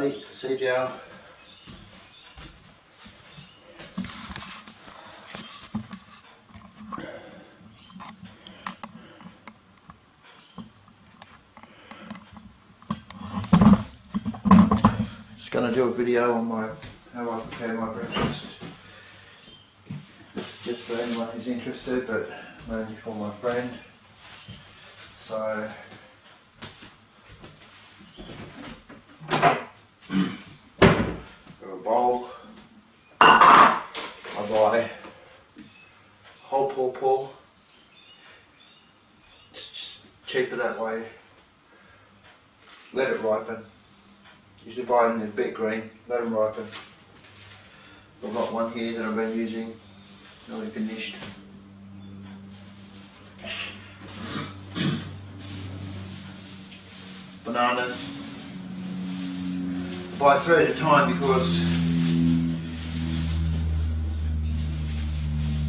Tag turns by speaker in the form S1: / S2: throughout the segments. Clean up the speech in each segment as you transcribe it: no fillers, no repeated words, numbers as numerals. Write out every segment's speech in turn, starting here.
S1: buddy, CGL. Just going to do a video on how I prepare my breakfast. Just for anyone who's interested, but mainly for my friend. So got a bowl. I buy whole pawpaw. It's just cheaper that way. Let it ripen. Usually buy them in a bit green. Let them ripen. I've got one here that I've been using. Already finished. Bananas. Buy 3 at a time because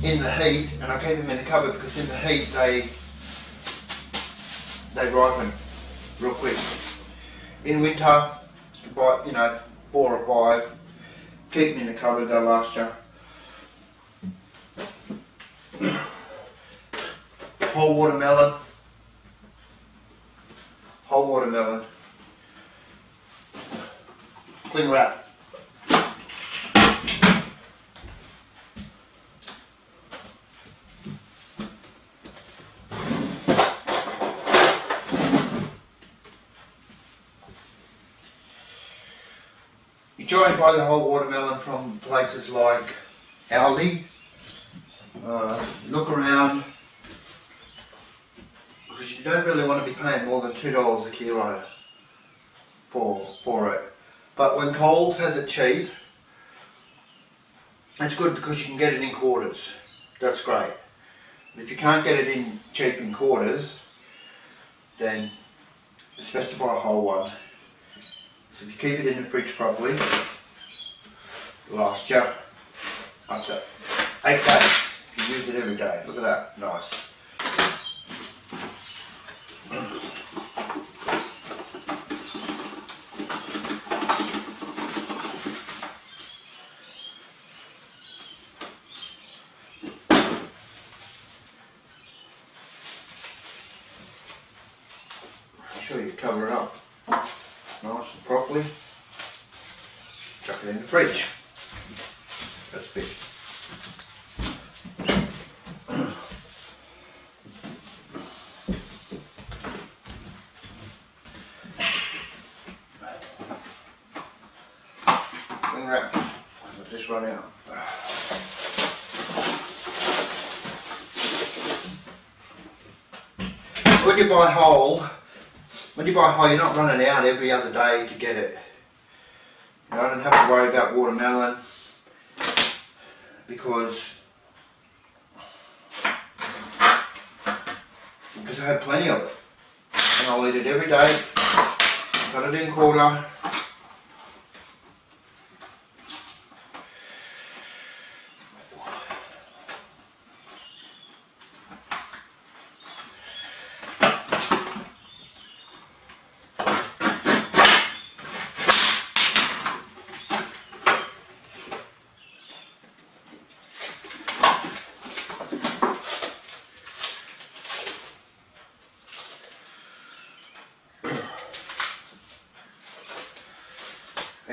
S1: in the heat, and I keep them in the cupboard because in the heat they ripen real quick. In winter, you can buy 4 or 5. Keep them in the cupboard, they'll last you. Whole watermelon. Cling wrap. You try and buy the whole watermelon from places like Aldi. Look around, because you don't really want to be paying more than $2 a kilo for it. But when Coles has it cheap, that's good because you can get it in quarters. That's great. If you can't get it in cheap in quarters, then it's best to buy a whole one. So if you keep it in the fridge properly, it'll last you up to 8 days. You use it every day. Look at that, nice. Make sure you cover it up nice and properly. Chuck it in the fridge. That's big. Cling wrap. I've just run out. When you buy whole, you're not running out every other day to get it. I don't have to worry about watermelon because I have plenty of it, and I'll eat it every day. Cut it in quarter.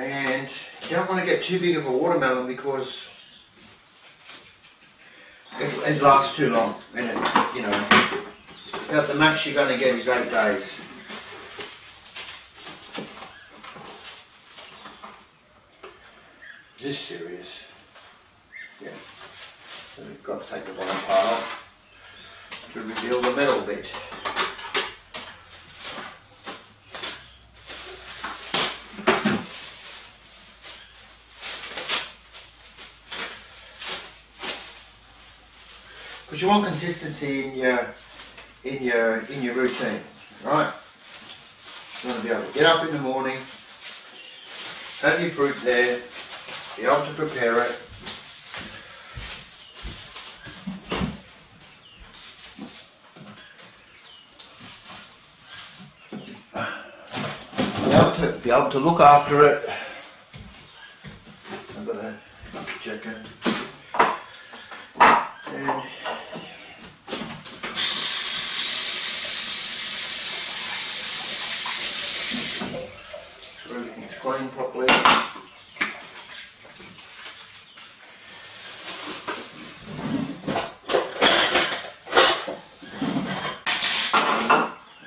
S1: And you don't want to get too big of a watermelon because it lasts too long. And about the max you're going to get is 8 days. Is this serious? Yeah. So we've got to take the bottom part off to reveal the metal bit. Because you want consistency in your routine, right? You want to be able to get up in the morning, have your fruit there, be able to prepare it. Be able be able to look after it. I've got to check it. And so everything's clean properly.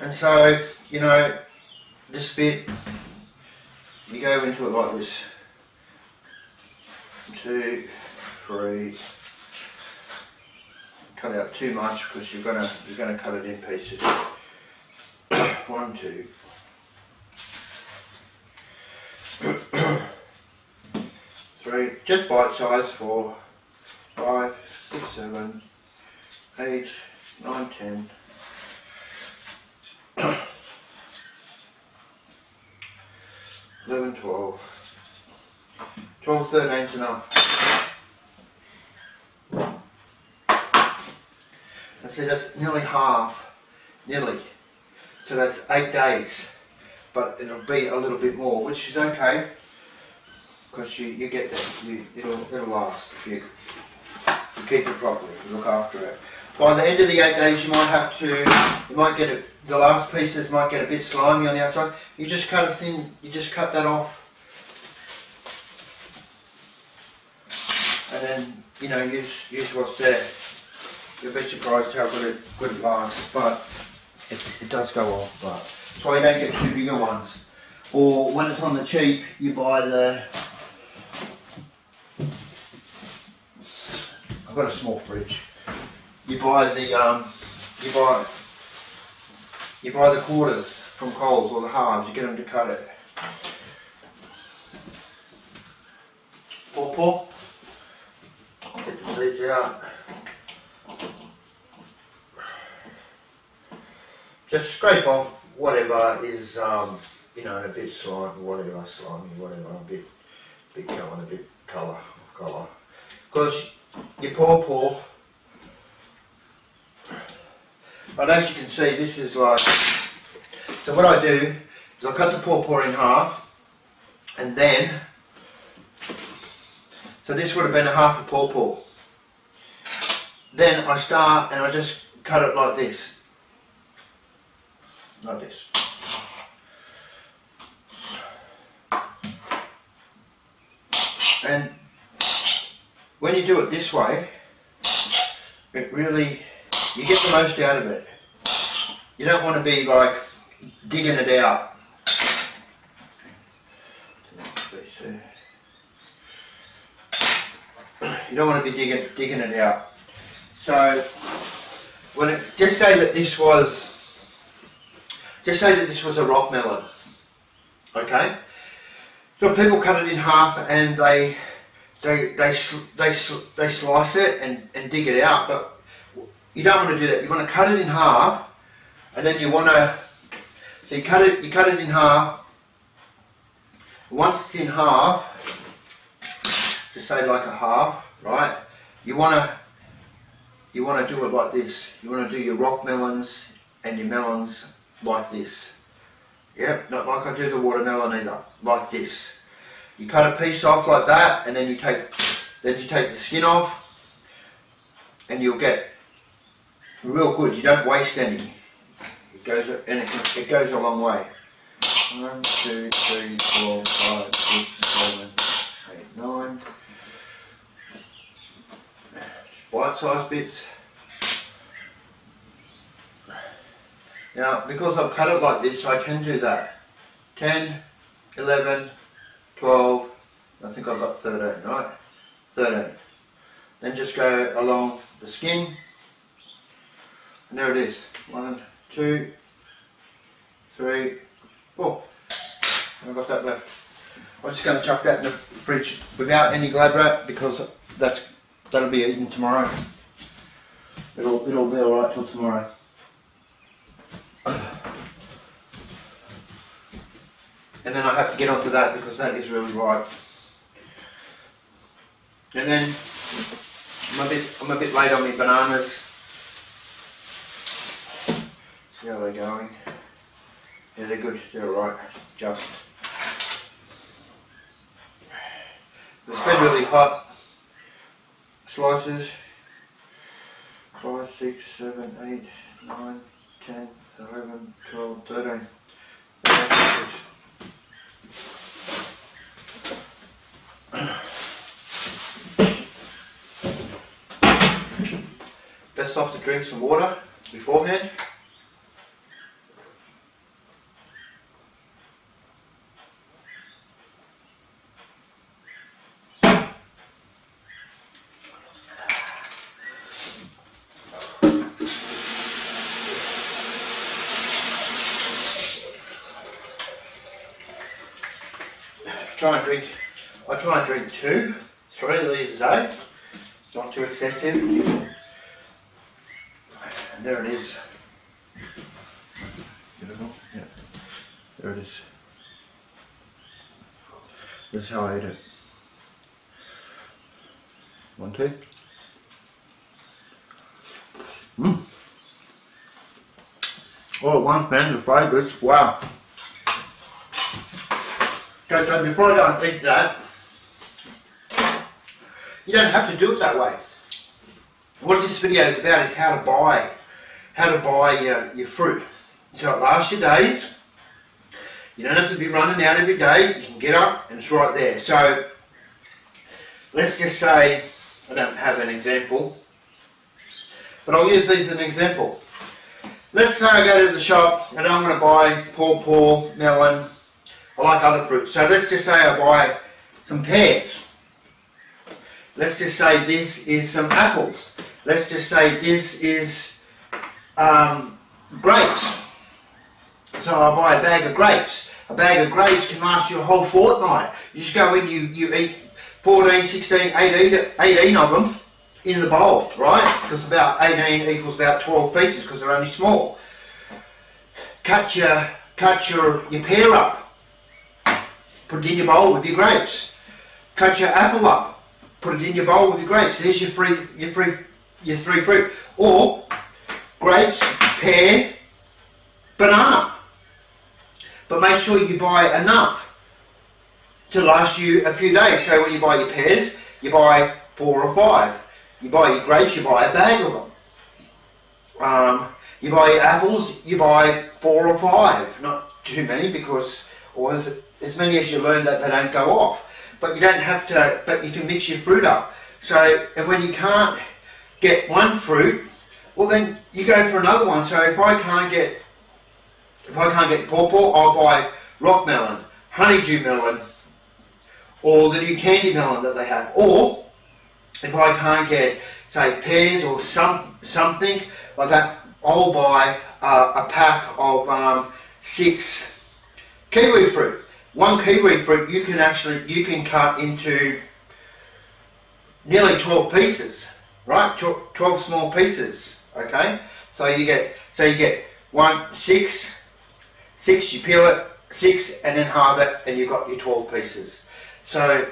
S1: And so, you know, this bit, you go into it like this. 2, 3. Cut out too much because you're gonna cut it in pieces. 1, 2. 3. Just bite size. 4, 5, 6, 7, 8, 9, 10. 11, 12, 13's enough. And see, that's nearly half, so that's 8 days, but it'll be a little bit more, which is okay, because you get that, it'll last if you keep it properly, you look after it. By the end of the 8 days, you might get it, the last pieces might get a bit slimy on the outside. You just cut it thin, you just cut that off. And then, you know, use what's there. You'll be surprised how good it lasts, but it does go off. But that's why you don't get too bigger ones. Or when it's on the cheap, you buy I've got a small fridge. You buy the quarters from Coles or the halves. You get them to cut it. Paw. Get the seeds out. Just scrape off whatever is you know, a bit slimy, whatever, a bit going, a bit colour. Because your paw. But as you can see, this is like, so what I do is I cut the paw in half, and then, so this would have been a half a paw. Then I start and I just cut it like this. And when you do it this way, it really, you get the most out of it. You don't want to be like digging it out. You don't want to be digging it out. So just say that this was a rock melon. Okay? So people cut it in half and they slice it and dig it out, but you don't want to do that. You want to cut it in half, and then you cut it in half. Once it's in half, just say like a half, right? You want to do it like this. You want to do your rock melons and your melons like this. Yep, not like I do the watermelon either, like this. You cut a piece off like that, and then you take the skin off, and you'll get real good. You don't waste any. It goes a long way. 1, 2, 3, 4, 5, 6, 7, 8, 9. Just bite-sized bits. Now, because I've cut it like this, I can do that. 10, 11, 12, I think I've got 13, right? 13. Then just go along the skin. And there it is. 1, 2, 3, 4. I've got that left. I'm just going to chuck that in the fridge without any Glad wrap, because that'll be eaten tomorrow. It'll be alright till tomorrow. And then I have to get onto that because that is really ripe. And then I'm a bit late on my bananas. See how they're going. Yeah, they're good. They're alright. Just It's been really hot. Slices 5, 6, 7, 8, 9, 10, 11, 12, 13. Best off to drink some water beforehand. I try and drink 2, 3 of these a day, not too excessive. And there it is. Beautiful, yeah. There it is. This is how I eat it. 1, 2. Oh, one fan of favourites, wow. Okay, so before I go and eat that, you don't have to do it that way. What this video is about is how to buy your fruit. So it lasts you days. You don't have to be running out every day. You can get up and it's right there. So let's just say, I don't have an example, but I'll use these as an example. Let's say I go to the shop and I'm going to buy pawpaw, melon. I like other fruits. So let's just say I buy some pears. Let's just say this is some apples. Let's just say this is grapes. So I buy a bag of grapes. A bag of grapes can last you a whole fortnight. You just go in, you eat 14, 16, 18 of them in the bowl, right? Because about 18 equals about 12 pieces because they're only small. Cut your pear up. Put it in your bowl with your grapes. Cut your apple up. Put it in your bowl with your grapes. There's your three fruit. Or grapes, pear, banana. But make sure you buy enough to last you a few days. So when you buy your pears, you buy 4 or 5. You buy your grapes, you buy a bag of them. You buy your apples, you buy 4 or 5. Not too many because, or as many as you learn that they don't go off. But you don't have to, but you can mix your fruit up. So, and when you can't get one fruit, well then you go for another one. So if I can't get pawpaw, I'll buy rock melon, honeydew melon, or the new candy melon that they have. Or if I can't get, say, pears or something like that, I'll buy a pack of 6 kiwi fruit. One kiwi fruit you can cut into nearly 12 pieces, right? 12 small pieces. Okay, so you get 6, you peel it, 6, and then halve it, and you've got your 12 pieces. So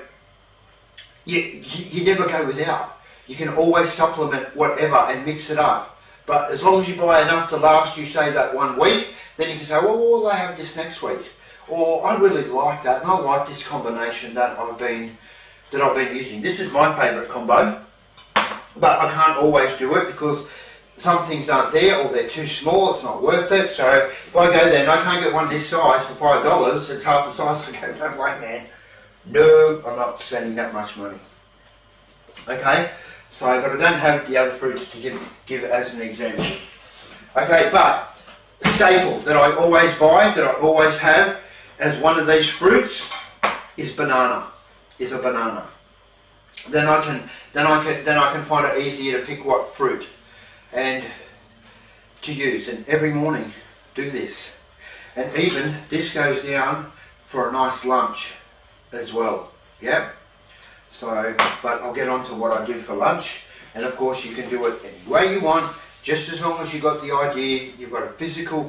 S1: you never go without. You can always supplement whatever and mix it up. But as long as you buy enough to last you, say, that 1 week, then you can say, well, what will I have this next week? Or I really like that, and I like this combination that I've been using. This is my favourite combo, but I can't always do it because some things aren't there or they're too small. It's not worth it. So if I go there and I can't get one this size for $5, it's half the size. I go, no way, man. No, I'm not spending that much money. Okay, so but I don't have the other fruits to give as an example. Okay, but staple that I always buy, that I always have as one of these fruits is banana. Is a banana. Then I can find it easier to pick what fruit and to use. And every morning do this. And even this goes down for a nice lunch as well. Yeah. So, but I'll get on to what I do for lunch. And of course you can do it any way you want, just as long as you've got the idea, you've got a visual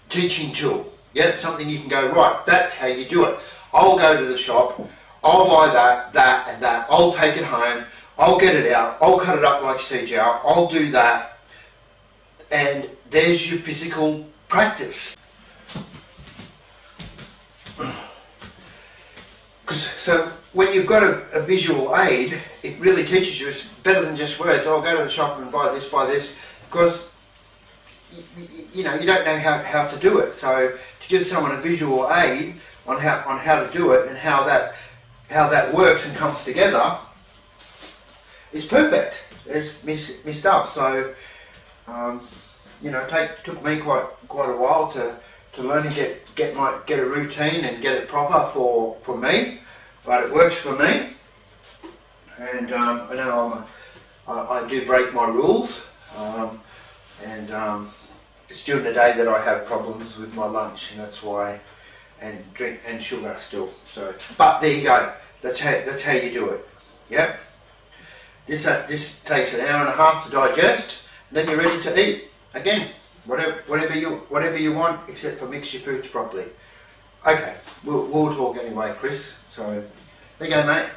S1: teaching tool. Yeah, something you can go, right, that's how you do it. I'll go to the shop, I'll buy that and that, I'll take it home, I'll get it out, I'll cut it up like CJ, I'll do that, and there's your physical practice. So when you've got a visual aid, it really teaches you. It's better than just words. Oh, go to the shop and buy this, because you know you don't know how to do it. So to give someone a visual aid on how to do it and how that works and comes together is perfect. It's my stuff. So you know, took me quite a while to learn and get a routine and get it proper for me, but it works for me. And I know I do break my rules, and it's during the day that I have problems with my lunch, and that's why, and drink and sugar still. So, but there you go. That's how you do it. Yep. This takes an hour and a half to digest, and then you're ready to eat again. Whatever you want, except for mix your foods properly. Okay, we'll talk anyway, Chris. So there you go, mate.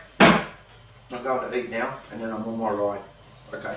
S1: I'm going to eat now, and then I'm on my ride. Okay.